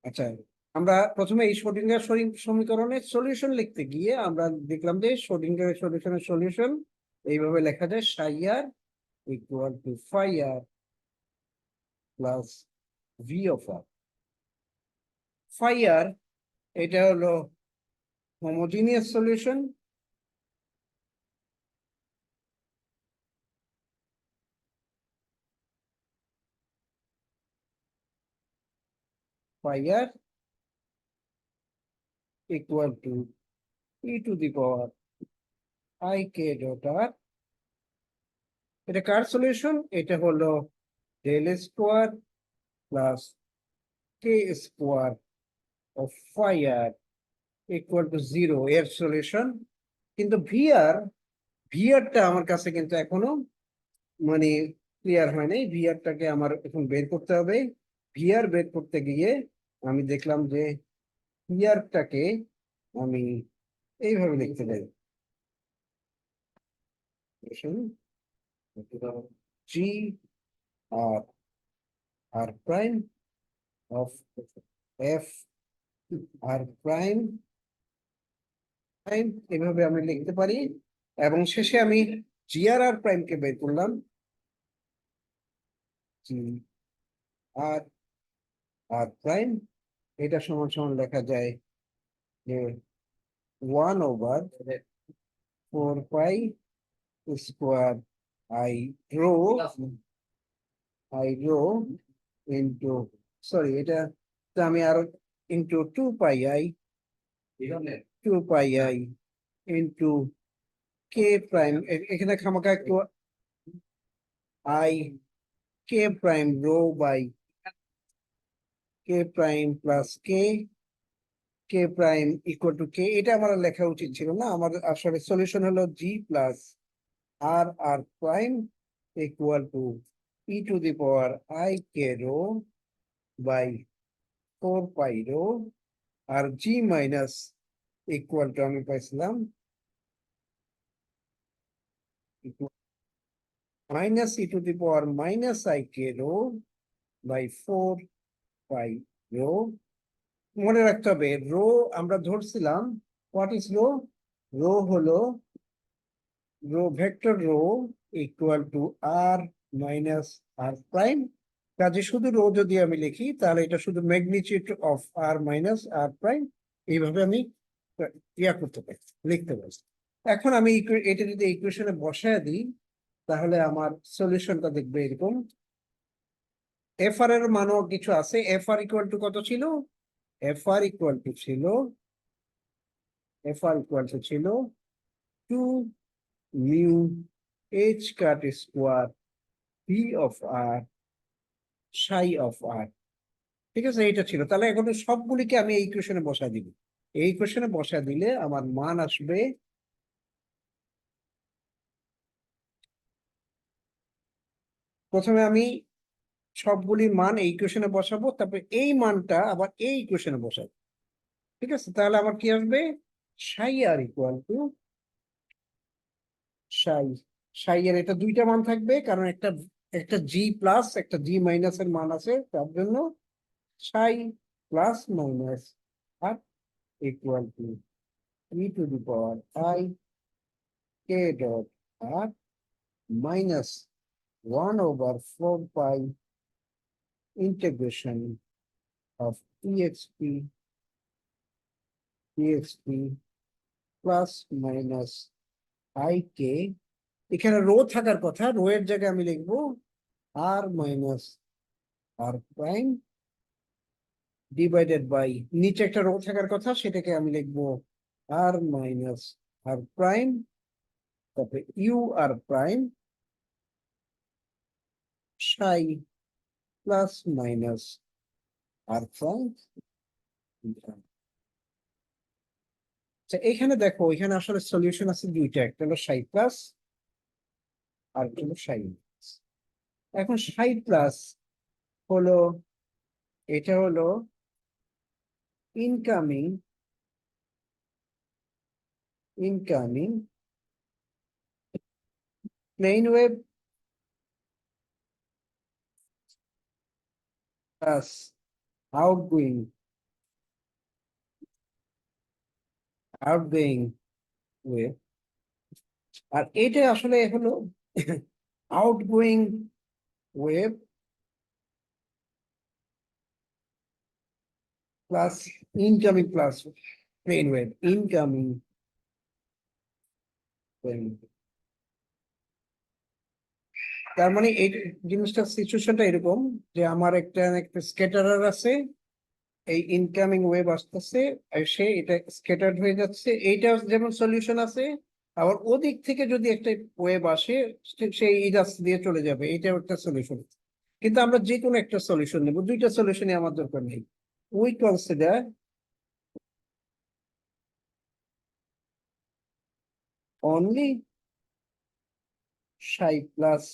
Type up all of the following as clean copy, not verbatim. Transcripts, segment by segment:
আচ্ছা, আমরা প্রথমে এই শ্রোডিঙ্গার সমীকরণের সলিউশন লিখতে গিয়ে আমরা দেখলাম যে শ্রোডিঙ্গার সলিউশন এইভাবে লেখা যায় psi r equal to phi r plus v of r. Phi r এটা হলো homogeneous solution, phi r equal to E to the power I K dot r. এটা কার সলিউশন? এটা হলো del square plus k square of phi r equal to 0 এর solution. কিন্তু ভিআরটা আমার কাছে কিন্তু এখনো মানে ক্লিয়ার হয় নাই। ভিআরটাকে আমার এখন বের করতে হবে। ভিআর বের করতে গিয়ে আমি দেখলাম যে ভিআরটাকে আমি এইভাবে লিখতে পারি, G r R prime of F r prime prime, এভাবে আমি লিখতে পারি। এবং শেষে আমি জি আর আর প্রাইমকে বের করলাম, জি আর আর প্রাইম এটা সমান সমান লেখা যায় যে 1/4 pi square i rho into, sorry এটা তো আমি আরো into 2 pi i into k prime. এখানে খামাখা একটু i k prime rho by k prime plus k prime equal to k. এটা আমার লেখা উচিত ছিল না। আমার আসলে সলিউশন হলো G plus R R prime equal to E to the power I K rho by 4 pi rho, আর জি মাইনাস ইকুয়াল টু আমি পাইছিলাম minus E to the power minus I K rho by 4 pi rho. মনে রাখতে হবে rho আমরা ধরছিলাম, what is rho? Rho হলো vector rho equal to R minus R prime. কাজে শুধু রো যদি আমি লিখি তাহলে এটা শুধু magnitude of R minus R prime, এইভাবে আমি করতে পারি, লিখতে পারি। এখন আমি এটা যদি ইকুয়েশনে বসায় দিই তাহলে আমার সলিউশনটা দেখবে এরকম। এফ আর এর মানও কিছু আছে। এফ আর ইকুয়াল টু কত ছিল? এফ আর ইকুয়াল টু ছিল two mu h cut square p of r psi of আর। ঠিক আছে, এটা ছিল। তাহলে এখন সবগুলিকে আমি এই ইকুয়েশনে বসা দিব। এই ইকুয়েশনে বসা দিলে আমার মান আসবে প্রথমে আমি সবগুলির মান এই ইকুয়েশনে বসাবো, তারপরে এই মানটা আবার এই ইকুয়েশনে বসাবো। ঠিক আছে, তাহলে আমার কি আসবে? সাই আর ইকুয়াল টু সাই সাই এর এটা দুইটা মান থাকবে, কারণ একটা একটা জি প্লাস একটা জি মাইনাস এর মান আছে, তার জন্য psi plus minus r equal to E to the power I K dot R minus 1/4 pi integration of exp plus minus I k. এখানে রো থাকার কথা, রো এর জায়গায় আমি লিখবো r minus R prime divided by, নিচে একটা rho থাকার কথা সেটাকে আমি লিখবো আর মাইনাস আর প্রাইম, তারপরে ইউ আর প্রাইম সাই প্লাস মাইনাস আর প্রাইম। আচ্ছা, এখানে দেখো এখানে আসলে সলিউশন আছে দুইটা, একটা হলো সাই প্লাস আর একটা হলো সাই মাইনাস। এখন সাই প্লাস হলো, এটা হলো incoming incoming plane wave plus outgoing outgoing wave, আর এটা আসলে হলো outgoing wave plus incoming plus plane wave, incoming plane. তার মানে এই জিনিসটা সিচুয়েশনটা এরকম যে আমার একটা স্ক্যাটারার আছে, এই ইনকামিং ওয়েভ আসতেছে আর সে এটা স্ক্যাটার্ড হয়ে যাচ্ছে, এইটা যেমন সলিউশন আছে। আবার ওদিক থেকে যদি একটা ওয়েভ আসে সেই এই রাস্তা দিয়ে চলে যাবে, এটাও একটা সলিউশন। কিন্তু আমরা যে কোনো একটা সলিউশন নেব, দুইটা সলিউশনই আমার দরকার নেই। We consider only psi plus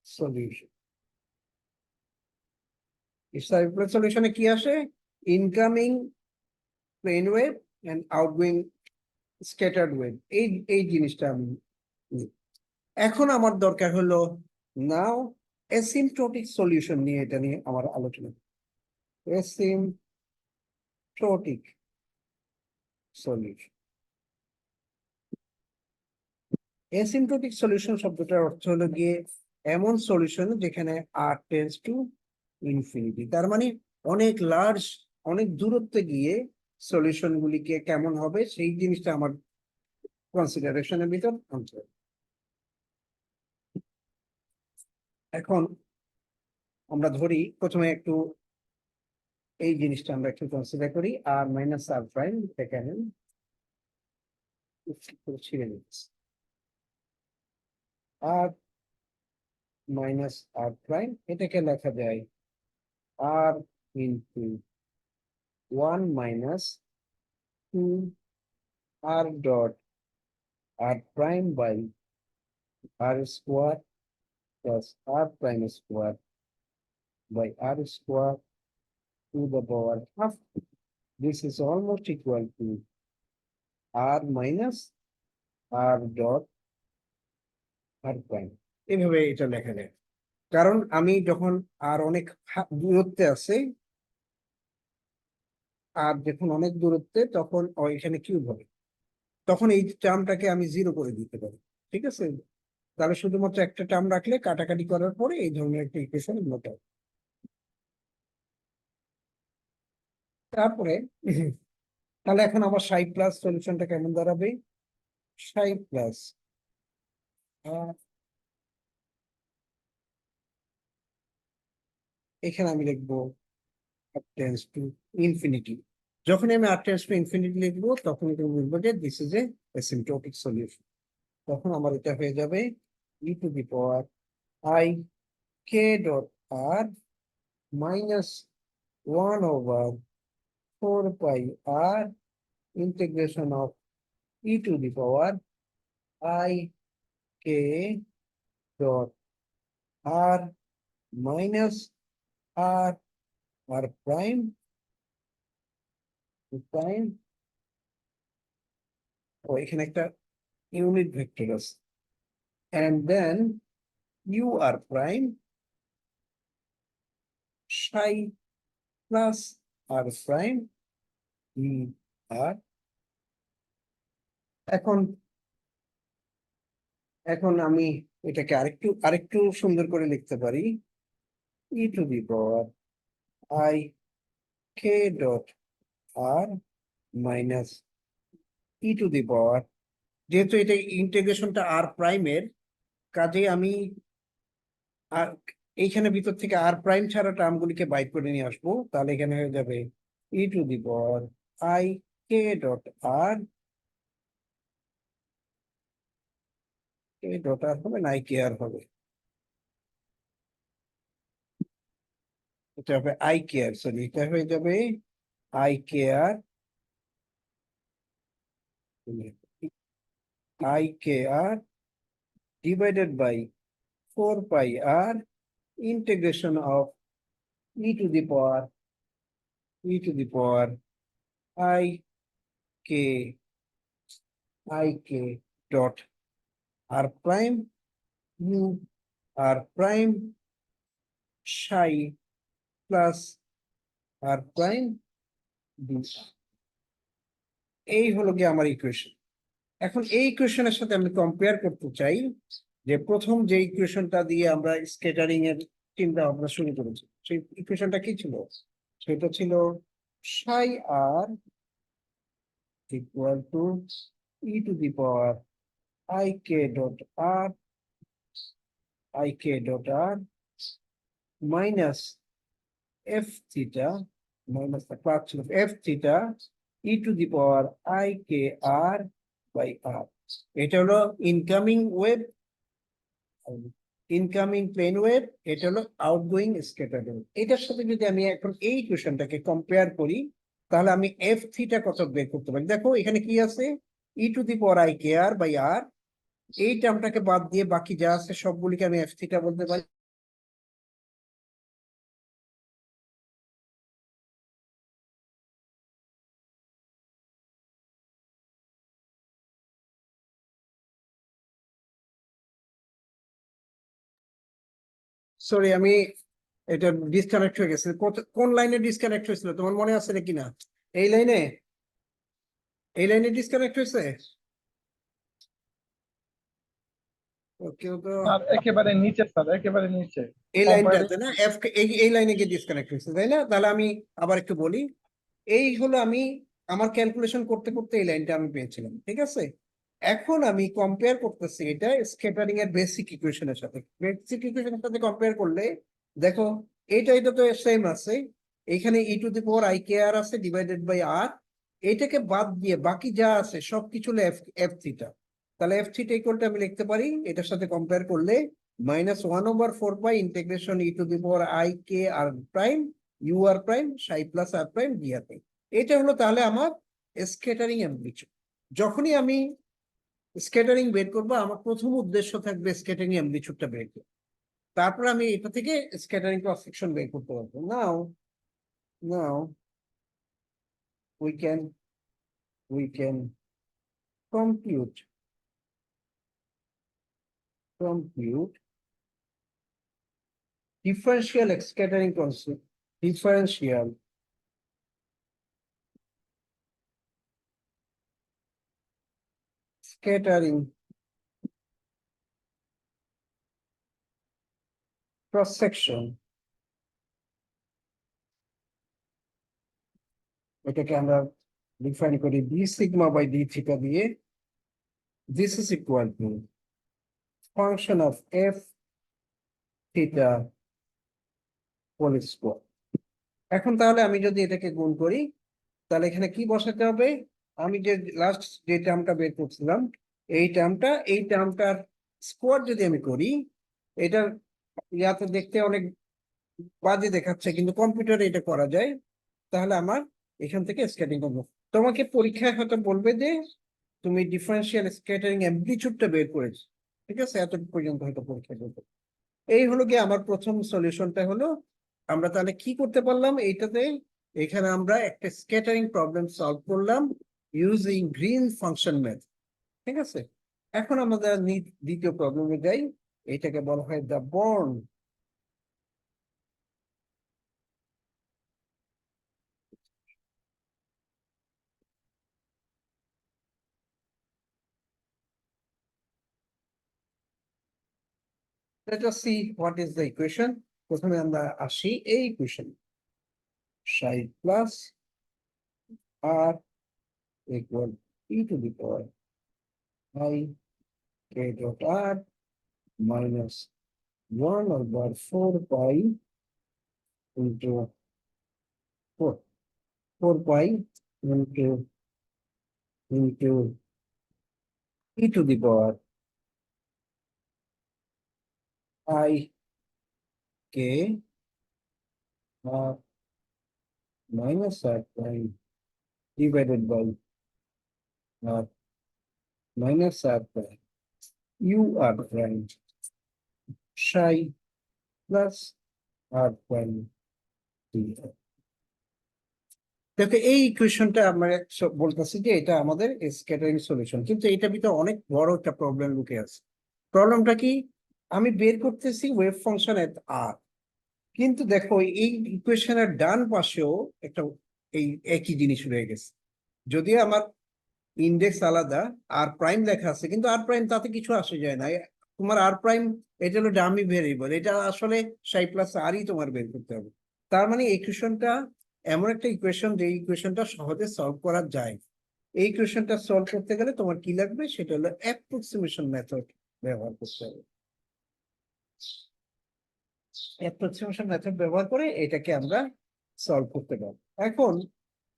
solution. Psi plus সলিউশনে কি আসে? Incoming plane wave and outgoing scattered wave, এই জিনিসটা আমি নিই। এখন আমার দরকার হলো নাও অ্যাসিম্পটোটিক সলিউশন নিয়ে, এটা নিয়ে আমার আলোচনা। অ্যাসিম্পটোটিক সলিউশন, অ্যাসিম্পটোটিক সলিউশন শব্দটার অর্থ হলো গিয়ে এমন সলিউশন যেখানে আর টেন্ডস টু ইনফিনিটি। তার মানে অনেক লার্জ, অনেক দূরত্বে গিয়ে সলিউশন গুলিকে কেমন হবে সেই জিনিসটা আমার কনসিডারেশনের ভিতর আনতে হবে। এখন আমরা ধরি প্রথমে একটু এই জিনিসটা আমরা একটু কনসিডার করি, আর মাইনাস আর প্রাইম এখানে ছিঁড়ে নিচ্ছি, আর মাইনাস আর প্রাইম এটাকে লেখা যায় r into 1 - 2 r dot r prime by r square plus R prime square by r square to the power half. This is almost equal to r minus r dot r prime. এইভাবে এটা লেখা যায়, কারণ আমি যখন আর অনেক দূরত্বে আছে, আর যখন অনেক দূরত্বে তখন এখানে কিউব হবে, তখন এই টার্মটাকে আমি জিরো করে দিতে পারি। ঠিক আছে, তাহলে শুধুমাত্র একটা টার্ম রাখলে কাটাকাটি করার পরে এই ধরনের একটা ইকুয়েশন মেটাবে। তারপরে তাহলে এখন আমার সাই প্লাস সলিউশনটা কেমন দাঁড়াবে? সাই প্লাস এখানে আমি লিখবো r tends to infinity। যখন আমি r tends to infinity লিখবো তখন এটা বলবো যে this is a asymptotic solution. তখন আমার এটা হয়ে যাবে e two the power I k dot r minus 1/4 pi r integration of e to the power I k dot r minus r r prime ও এখানে একটা ইউনিট ভেক্টর আছে, and then u r prime psi plus r prime e r। এখন এখন আমি এটাকে আরেকটু আরেকটু সুন্দর করে লিখতে পারি, e to the power I k dot r minus e to the power, যেহেতু এটা ইন্টিগ্রেশনটা আর প্রাইমের, কাজে আমি আর এইখানে ভিতর থেকে আর প্রাইম ছাড়া টার্মগুলিকে বাইর করে নিয়ে আসবো, তাহলে এখানে হয়ে যাবে e to the power I K dot r, k dot r হবে না আই কে আর হবে, এটা হবে আই কে আর, সরি এটা হয়ে যাবে I K R, I K R divided by 4 pi r integration of e to the power I k dot r prime u r prime psi plus r prime d। এই হলো গিয়ে আমার equation. এখন এই ইকুয়েশনের সাথে আমি কম্পেয়ার করতে চাই যে প্রথম যে ইকুয়েশনটা দিয়ে আমরা স্ক্যাটারিং এর চিন্তা ভাবনা শুরু করেছি, সেই ইকুয়েশনটা কি ছিল? সেটা ছিল psi r equal to e to the power ik dot r ik dot r minus f theta minus the fraction of f theta e to the power ik r by r. এটা হলো incoming wave, incoming plane wave, এটা হলো outgoing scattered wave. এটার সাথে যদি আমি এখন এই ইকুয়েশনটাকে কম্পেয়ার করি, তাহলে আমি এফ থিটা কত বের করতে পারি। দেখো এখানে কি আছে, e to the power I K r by r, এই টার্মটাকে বাদ দিয়ে বাকি যা আছে সবগুলিকে আমি এফ থিটা বলতে পারি। সরি, আমি এটা ডিসকানেক্ট হয়ে গেছে। কোন লাইনে ডিসকানেক্ট হয়েছিল তোমার মনে আছে নাকি না? এই লাইনে, এই লাইনে ডিসকানেক্ট হয়েছে। কেউ তো স্যার একেবারে নিচে, স্যার একেবারে নিচে এই কম্পারে। লাইনটাতে না, এফ এই লাইনে গিয়ে ডিসকানেক্ট হয়েছে, তাই না? তাহলে আমি আবার একটু বলি, এই হলো আমি আমার ক্যালকুলেশন করতে করতে এই লাইনটা আমি পেয়েছিলাম, ঠিক আছে? এখন আমি কম্পেয়ার করতেছি এটা স্ক্যাটারিং এর বেসিক ইকুয়েশনের সাথে। বেসিক ইকুয়েশনের সাথে কম্পেয়ার করলে দেখো এটা তো সেম আছে, এখানে ই to the power I K আর আছে ডিভাইডেড বাই আর, এটাকে বাদ দিয়ে বাকি যা আছে সবকিছু হলো এফ এফ থিটা। তাহলে এফ থিটা ইকুয়ালটা আমি লিখতে পারি এটার সাথে কম্পেয়ার করলে -1/4 pi integration E to the power I K R prime you R prime psi plus R prime D R prime. এটা হলো তাহলে আমার স্ক্যাটারিং অ্যামপ্লিটিউড। যখনই আমি স্ক্যাটারিং বের করবো, আমার প্রথম উদ্দেশ্য থাকবে স্ক্যাটারিং অ্যামপ্লিটিউডটা বের করবো, তারপর আমি এটা থেকে স্ক্যাটারিং ক্রস সেকশন বের করতে পারবো। নাও নাও we can compute differential scattering concept, differential scattering cross section, এটাকে আমরা ডিফাইন করি d sigma by d theta দিয়ে। This is equal to function of f theta whole square. এখন তাহলে আমি যদি এটাকে গুণ করি, তাহলে এখানে কি বসাতে হবে? আমি যে লাস্ট যে টার্মটা বের করছিলাম, এই টার্মটার স্কোয়ার যদি আমি করি, এটা ইয়াতে দেখতে অনেক বাজে দেখাচ্ছে, কিন্তু কম্পিউটারে এটা করা যায়। তাহলে আমার এখান থেকে স্ক্যাটারিং করবো। তোমাকে পরীক্ষায় হয়তো বলবে যে তুমি ডিফারেন্সিয়াল স্ক্যাটারিং অ্যামপ্লিটিউডটা বের করেছো, ঠিক আছে? এত পর্যন্ত হয়তো পরীক্ষায় বলবে। এই হলো গিয়ে আমার প্রথম সলিউশনটা হলো। আমরা তাহলে কি করতে পারলাম এইটাতে? এখানে আমরা একটা স্ক্যাটারিং প্রবলেম সলভ করলাম ইউজিং গ্রিন ফাংশন ম্যাথ, ঠিক আছে? এখন আমাদের দ্বিতীয় প্রবলেমে যাই। এটাকে বলা হয় the born let us see what is the equation. প্রথমে আমরা আসি এই equation, psi plus r equal e to the power I k dot r minus 1/4 pi into 4 pi into e to the power I k r minus r prime divided by r minus r prime u r prime psi plus r prime dr। দেখো এই ইকুয়েশনটা আমরা বলতেছি যে এটা আমাদের scattering solution, কিন্তু এটা ভিতরে অনেক বড় একটা প্রবলেম লুকে আছে। প্রবলেমটা কি? আমি বের করতেছি ওয়েভ ফাংশন এট আর, কিন্তু দেখো এই ইকুয়েশনের ডান পাশেও একটা এই একই জিনিস রয়ে গেছে। যদিও আমার ইন্ডেক্স আলাদা, আর প্রাইম লেখা আছে, কিন্তু আর প্রাইম তাতে কিছু আসে যায় না। তোমার আর প্রাইম এটা হলো ডামি ভেরিয়েবল, এটা আসলে সাই প্লাস আরই তোমার বের করতে হবে। তার মানে ইকুয়েশনটা এমন একটা ইকুয়েশন যে ইকুয়েশনটা সহজে সলভ করা যায়। এই ইকুয়েশনটা সলভ করতে গেলে তোমার কি লাগবে, সেটা হলো অ্যাপ্রক্সিমেশন মেথড ব্যবহার করতে হবে। অ্যাপ্রক্সিমেশন মেথড ব্যবহার করে এটাকে আমরা সলভ করতে পারবো। এখন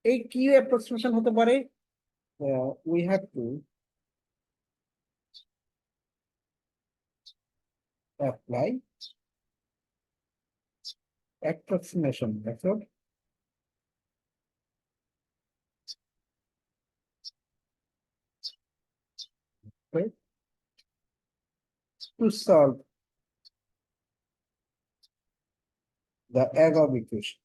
এই কি অ্যাপ্রক্সিমেশন হতে পারে, we have to apply approximation method right, to solve the above equation.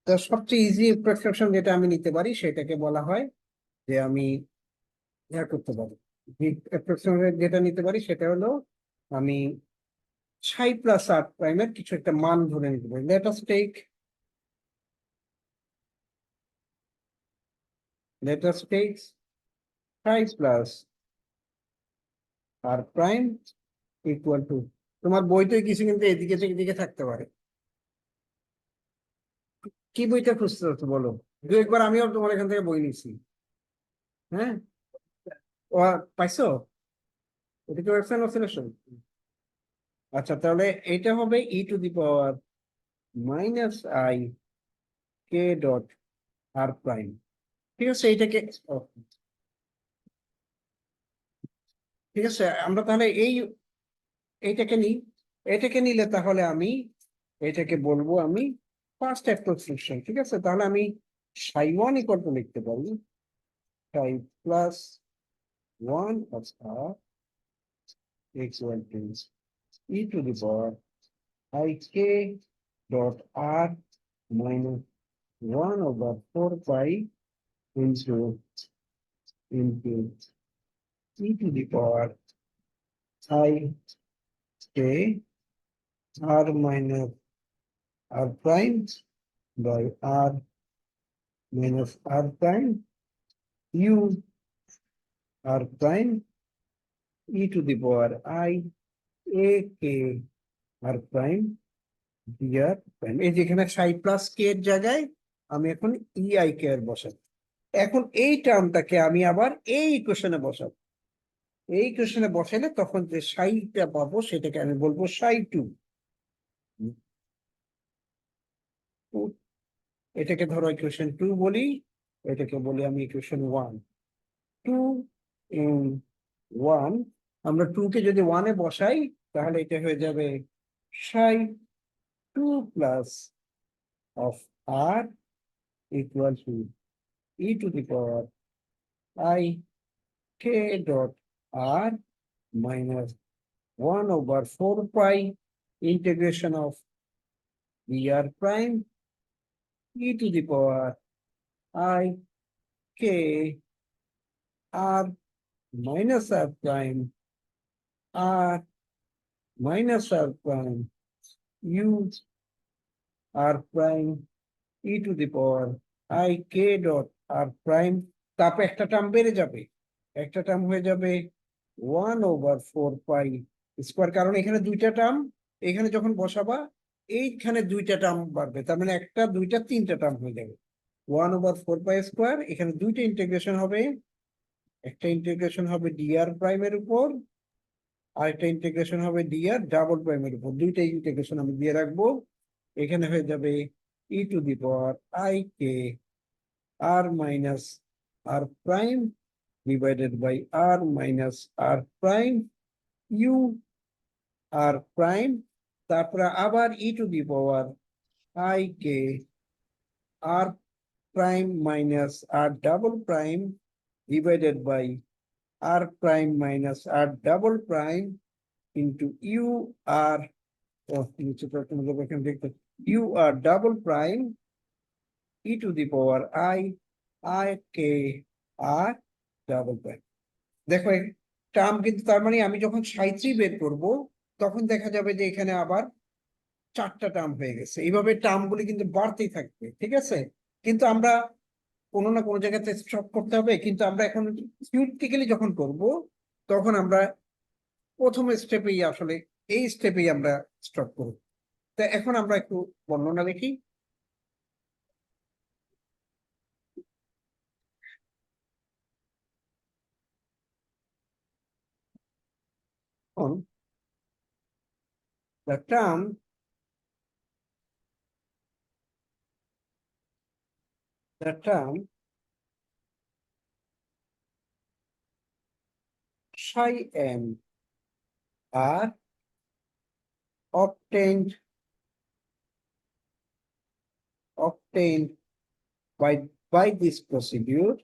তো সবচেয়ে ইজি প্রেসক্রিপশন যেটা আমি নিতে পারি সেটাকে বলা হয় যে আমি করতে পারি, যেটা নিতে পারি সেটা হলো আমি সাই প্লাস আর প্রাইমের কিছু একটা মান ধরে নিতে পারি। let us take psi plus R prime equal to, তোমার বইতে কিছু কিন্তু এদিকে থেকে এদিকে থাকতে পারে। কি বইটা খুঁজতে বলো, দু একবার আমিও তোমার এখান থেকে বই নিছি। হ্যাঁ, ও পাইছো, এটা কি ওয়েবসাইট অসিলেশন? আচ্ছা, তাহলে এটা হবে e to the power minus I K dot r prime. ঠিক আছে, এইটাকে ঠিক আছে, আমরা তাহলে এইটাকে নিই। এটাকে নিলে তাহলে আমি এটাকে বলবো আমি ফার্স্ট অ্যাপ্রক্সিমেশন। ঠিক আছে, তাহলে আমি সাই ওয়ান ইকুয়াল টু লিখতে পারি সাই প্লাস ওয়ান অর্থাৎ equal to E to the power I K dot r minus 1 over 4 pi into e to the power I k r minus r prime by r minus r prime u r prime e to the power I a k r prime dr prime। এই যেখানে সাই plus কে এর জায়গায় আমি এখন E I K এর বসাবো। এখন এই টার্মটাকে আমি আবার এই ইকুয়েশনে বসাবো। এই ইকুয়েশনে বসালে তখন যে সাইটা পাবো সেটাকে আমি বলবো সাই টু। এটাকে ধরো ইকুয়েশন টু বলি, এটাকে বলি আমি equation one. Two in one, আমরা টু কে যদি ওয়ানে বসাই তাহলে এটা হয়ে যাবে psi two plus of R equal to E to the power I K dot R minus 1 over 4 pi integration of r prime e to the power I k r minus r prime r minus r prime u r prime e to the power I k dot r prime। তারপর একটা term বেড়ে যাবে, একটা term হয়ে যাবে 1/4 pi square, কারণ এখানে দুইটা টার্ম, এখানে যখন বসাবা এইখানে দুইটা টার্ম বাড়বে, তার মানে একটা দুইটা তিনটা টার্ম হয়ে যাবে। 1/4 পাই স্কোয়ার, এখানে দুইটা ইন্টিগ্রেশন হবে, একটা ইন্টিগ্রেশন হবে ডিআর প্রাইমের উপর, আর একটা ইন্টিগ্রেশন হবে ডিআর ডাবল প্রাইমের উপর। দুইটা ইন্টিগ্রেশন আমি দিয়ে রাখবো, এখানে হয়ে যাবে e to the power I k r minus r prime divided by r minus r prime u r prime, তারপরে আবার e to the power I k r prime minus r double prime divided by r prime minus r double prime into u r, u r double prime e to the power I k r double prime। দেখো term কিন্তু, তার মানে আমি যখন সাই three বের করবো তখন দেখা যাবে যে এখানে আবার 4টা টার্ম হয়ে গেছে। এইভাবে টার্মগুলি কিন্তু বাড়তেই থাকবে, ঠিক আছে? কিন্তু আমরা কোনো না কোনো জায়গাতে স্টপ করতে হবে, কিন্তু আমরা এখন থিওরিটিক্যালি যখন করব তখন আমরা প্রথম স্টেপেই আসলে এই স্টেপেই আমরা স্টপ করব। তা এখন আমরা একটু বর্ণনা দেখি। the term the term psi m are obtained by this procedure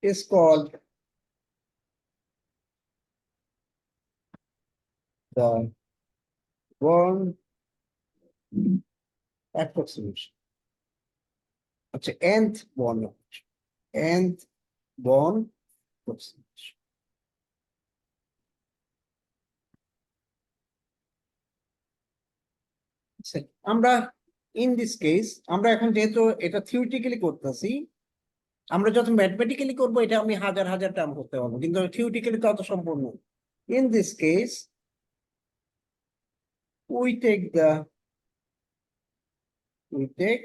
is called the Born approximation. আচ্ছা, nth Born approximation. আচ্ছা, আমরা ইন দিস কেস আমরা এখন যেহেতু এটা থিওরিটিক্যালি করতেছি, আমরা যখন ম্যাথমেটিক্যালি করবো এটা আমি হাজার হাজার টার্ম করতে পারবো, কিন্তু থিওরিটিক্যালি তো অত সম্পূর্ণ। In this case we take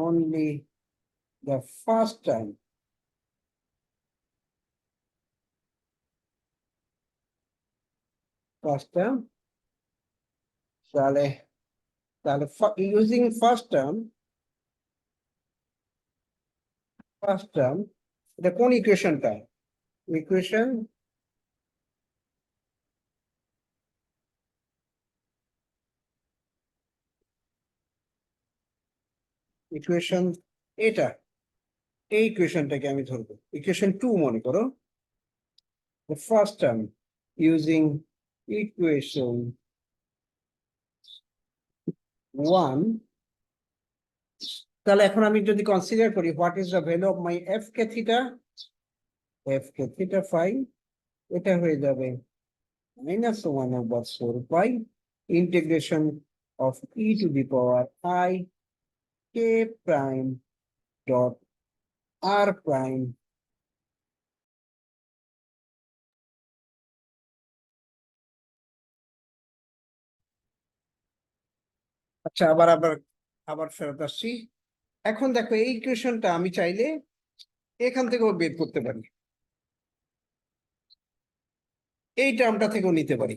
only the first term. তাহলে using first term এটা কোন ইকুয়েশনটা? ইকুয়েশন এটা, এই ইকুয়েশনটাকে আমি ধরবো ইকুয়েশন 2 মনে করো। the first term using equation 1, তাহলে এখন আমি যদি কনসিডার করি what is the value of my F K theta phi, এটা হয়ে যাবে -1/4 integration of e to the power I k prime dot r prime আচ্ছা, আবার আবার আবার ফেরত আসছি। এখন দেখো এই ইকুয়েশনটা আমি চাইলে এখান থেকেও বের করতে পারি, এই টার্মটা থেকেও নিতে পারি।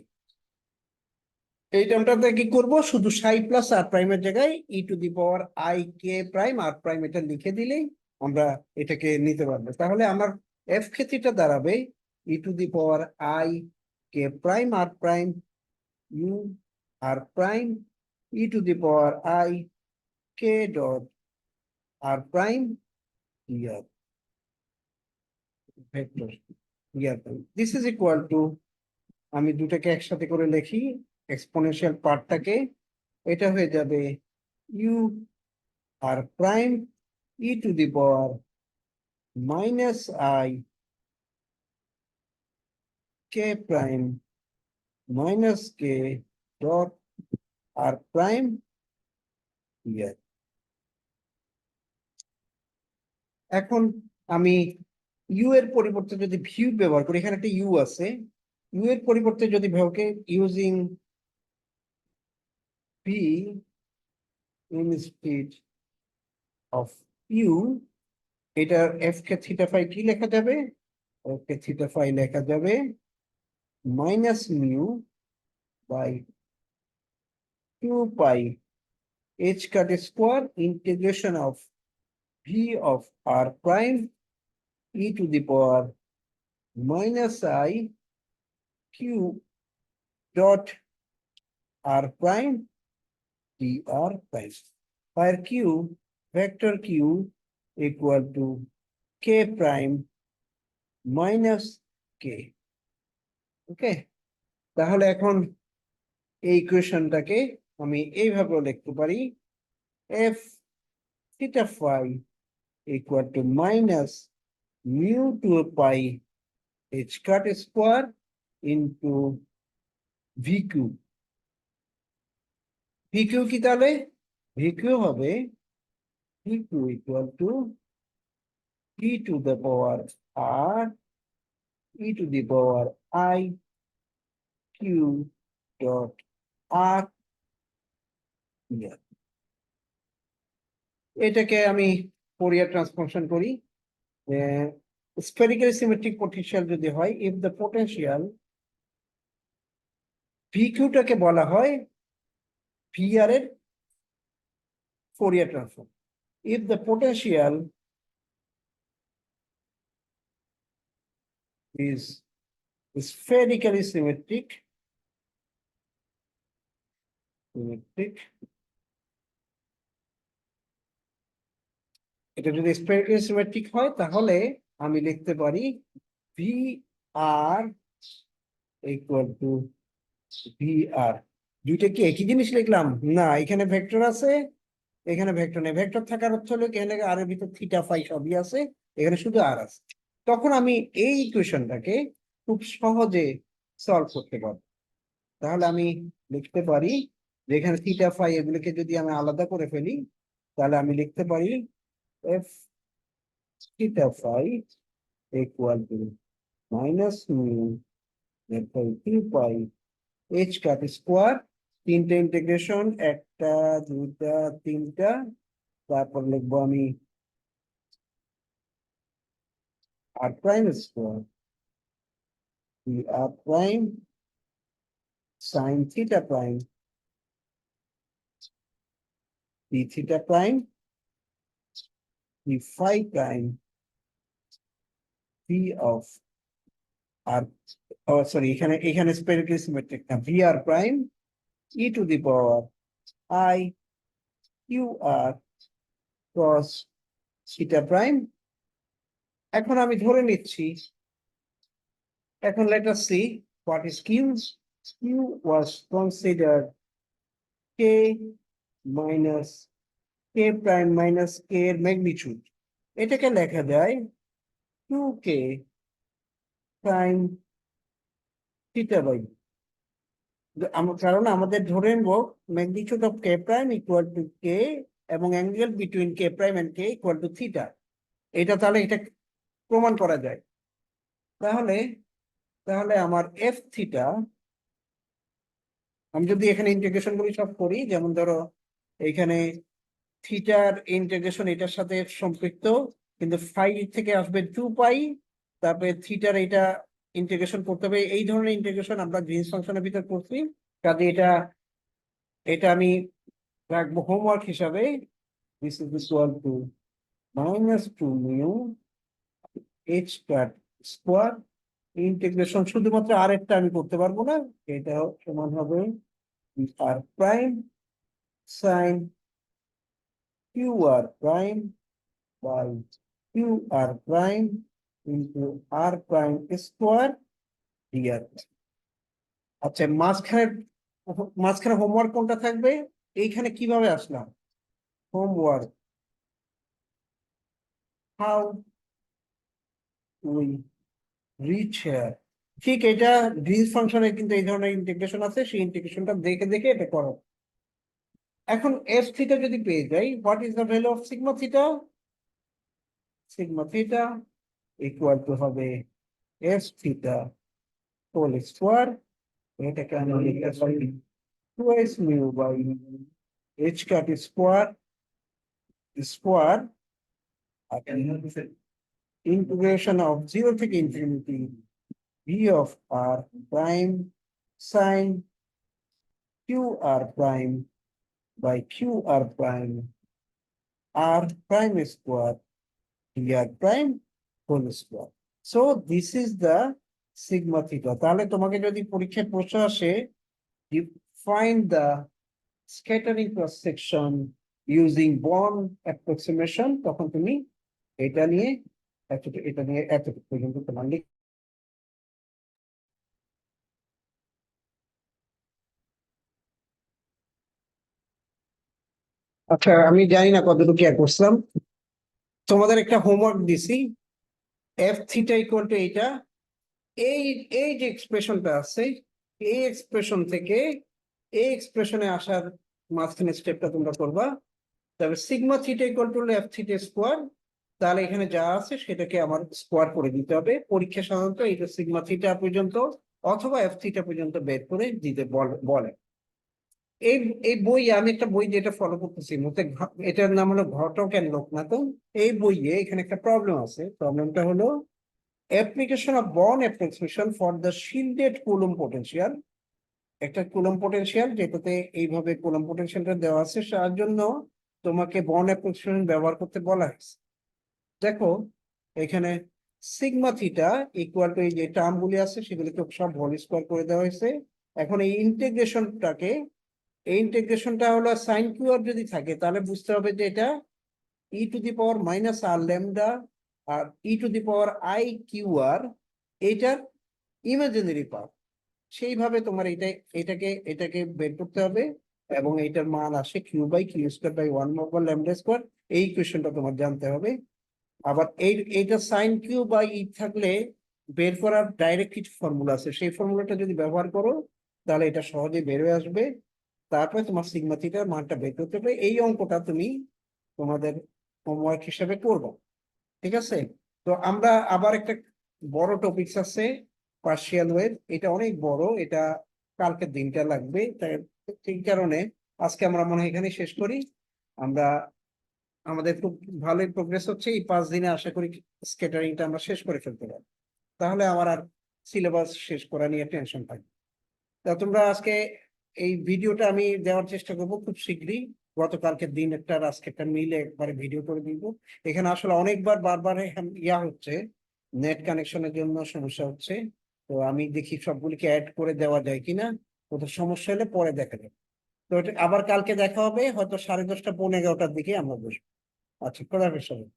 এই টার্মটাতে কি করব, শুধু সাই প্লাস আর প্রাইমের জায়গায় e to the power I k prime r prime এটা লিখে দিলেই আমরা এটাকে নিতে পারবো। তাহলে আমার এফ ক্ষেত্রটা দাঁড়াবে e to the power I k prime r prime you R prime e to the power I K dot r prime r vector r prime. This is equal to, আমি দুটাকে একসাথে করে লিখি এক্সপোনেনশিয়াল পার্টটাকে, এটা হয়ে যাবে u R prime e to the power minus I k prime minus k dot r prime r. এখন আমি ইউ এর পরিবর্তে যদি ভিউ ব্যবহার করি, এখানে একটা ইউ আছে, ইউ এর পরিবর্তে যদি ভাবকে using v instead of u, এটার এফ কে থিটা ফাই কি লেখা যাবে? এফ কে থিটা ফাই লেখা যাবে minus mu by 2 pi h cut square integration of v of r prime e to the power minus I q dot r prime dr prime, where q vector q equal to k prime minus k. ওকে, তাহলে এখন এই ইকুয়েশনটাকে আমি এইভাবেও লিখতে পারি f theta phi equal to minus mu 2 pi h cut square into vq vq কি তাহলে vq হবে vq equal to e to the power r e to the power I q dot r here. এটাকে আমি Fourier transformation করি স্ফেরিক্যালি symmetric potential যদি হয় if the potential ভিকিউটাকে বলা হয় ভিআর এর Fourier transform if the potential is spherically symmetric এটা যদি স্ফেরিক্যালি সিমেট্রিক হয় তাহলে আমি লিখতে পারি v r equal to v r দুইটা কি একই জিনিস লিখলাম না এখানে ভেক্টর আছে এখানে ভেক্টর নেই ভেক্টর থাকার অর্থ হলো এখানে আর এর ভিতর থিটা ফাই সবই আছে এখানে শুধু আর আছে তখন আমি এই ইকুয়েশনটাকে খুব সহজে সলভ করতে পারবো তাহলে আমি লিখতে পারি যে এখানে থিটা ফাই এগুলোকে যদি আমি আলাদা করে ফেলি তাহলে আমি লিখতে পারি F theta phi equal to minus mu two pi h cut square তিনটে ইন্টিগ্রেশন একটা দুইটা তিনটা তারপর লিখবো আমি r prime square r prime sine theta prime d theta prime d phi prime v of r sorry এখানে স্ফেরিক্যালি symmetric না vr prime e to the power I qr cos theta prime এখন আমি ধরে নিচ্ছি এখন let us see what is q q was considered k minus k prime minus k এর magnitude এটাকে লেখা যায় 2k prime theta by কারণ আমাদের ধরে নেব magnitude of k prime equal to k এবং angle between k prime and k equal to theta এটা তাহলে এটা প্রমাণ করা যায় তাহলে তাহলে আমার এফ থিটা আমি যদি এখানে ইন্টিগ্রেশন গুলি সব করি যেমন ধরো এখানে থিটার ইন্টিগ্রেশন এটার সাথে সম্পৃক্ত কিন্তু ফাই থেকে আসবে 2 পাই তারপরে থিটার এটা ইন্টিগ্রেশন করতে হবে এই ধরনের ইন্টিগ্রেশন আমরা গ্রিনস ফাংশনের ভিতর করছি কাজে এটা এটা আমি রাখবো হোমওয়ার্ক হিসাবে this is equal two -2 mu h cut square integration শুধুমাত্র আর একটা আমি করতে পারবো না এটা সমান হবে r prime sine qr prime by qr prime into r prime square dr আচ্ছা মাঝখানে হোমওয়ার্ক কোনটা থাকবে এইখানে কিভাবে আসলাম homework how we reach here ঠিক এটা গ্রিনস ফাংশনে কিন্তু এই ধরনের ইন্টিগ্রেশন আছে সেই ইন্টিগ্রেশনটা দেখে দেখে এটা করো এখন এফ থিটা যদি পেয়ে যাই what is the value of sigma theta equal to হবে এফ থিটা হোল স্কোয়ার এটাকে আমরা লিখতে পারি 2s mu by h cut square integration of 0 থেকে infinity v of r prime sin qr prime by qr prime r prime square dr prime whole square. So this is the sigma theta. তাহলে তোমাকে যদি পরীক্ষায় প্রশ্ন আসে you find the scattering cross section using Born approximation তখন তুমি এটা নিয়ে এতটুকু পর্যন্ত তোমার আচ্ছা আমি জানি না কতটুকু কেয়ার করছিলাম তোমাদের একটা হোমওয়ার্ক দিছি এফ থিটা ইকুয়াল টু এইটা এই এই যে এক্সপ্রেশনটা আছে, এই এক্সপ্রেশন থেকে এই এক্সপ্রেশনে আসার মাঝখানে স্টেপটা তোমরা করবা। তবে sigma theta equal two F theta square, তাহলে এখানে যা আছে সেটাকে আমার স্কোয়ার করে দিতে হবে। পরীক্ষা সাধারণত এটা সিগমা থিটা পর্যন্ত অথবা এফ থিটা পর্যন্ত বের করে দিতে বলে। এই এই বই, আমি একটা বই যেটা ফলো করতেছি মতে, এটার নাম হলো ঘটক এন্ড লোকনাথন। এই বইয়ে এখানে একটা প্রবলেম আছে। প্রবলেমটা হলো application of born approximation for the shielded coulomb potential. একটা কুলম্ব পোটেনশিয়াল যেটাতে এইভাবে কুলম্ব পোটেনশিয়ালটা দেওয়া আছে, তার জন্য তোমাকে বর্ন অ্যাপ্রক্সিমেশন ব্যবহার করতে বলা হয়েছে। দেখো এখানে সিগমা থিটা ইকুয়াল টু এই যে টার্মগুলি আছে সেগুলিকে সব হোল স্কোয়ার করে দেওয়া হয়েছে। এখন এই ইন্টিগ্রেশনটাকে, এই ইন্টিগ্রেশনটা হলো সাইন কিউ আর যদি থাকে তাহলে বুঝতে হবে যে এটা e to the power minus r lambda r e to the power i q r, এইটার ইমাজিনারি পার্ট। সেইভাবে তোমার এটাকে এটাকে বের করতে হবে এবং এইটার মান আসে Q by Q square by 1/, lambda square. এই ইকুয়েশনটা তোমার জানতে হবে। আবার এইটা সাইন কিউ বাই ই থাকলে বের করার ডাইরেক্ট কিছু ফর্মুলা আছে, সেই ফর্মুলাটা যদি ব্যবহার করো তাহলে এটা সহজে বের হয়ে আসবে। তারপরে তোমার সিগমা থিটার মানটা বের করতে হবে। এই অঙ্কটা তুমি তোমাদের হোমওয়ার্ক হিসেবে করবো, ঠিক আছে? তো আমরা আবার একটা বড় টপিকস আছে পার্শিয়াল ওয়েভ, এটা অনেক বড়, এটা কালকের দিনটা লাগবে। তাই এই কারণে আজকে আমরা মনে হয় এখানে শেষ করি। আমরা আমাদের খুব ভালোই প্রোগ্রেস হচ্ছে, এই 5 দিনে আশা করি স্কেটারিংটা আমরা শেষ করে ফেলতে পারবো। তাহলে আমার আর সিলেবাস শেষ করা নিয়ে টেনশন থাকবে। তা তোমরা আজকে এই ভিডিওটা আমি দেওয়ার চেষ্টা করবো খুব শীঘ্রই। গতকালকের দিন একটা আর আজকেরটা মিলে একবারে ভিডিও করে দিব। এখানে আসলে অনেকবার বারবার ইয়া হচ্ছে, নেট কানেকশনের জন্য সমস্যা হচ্ছে। তো আমি দেখি সবগুলিকে অ্যাড করে দেওয়া যায় কিনা, কোথাও সমস্যা হলে পরে দেখা যাবে। তো এটা আবার কালকে দেখা হবে হয়তো 10:30 পৌনে 11টার দিকে আমরা বসবো। আচ্ছা, খোদা হাফেজ সবাই।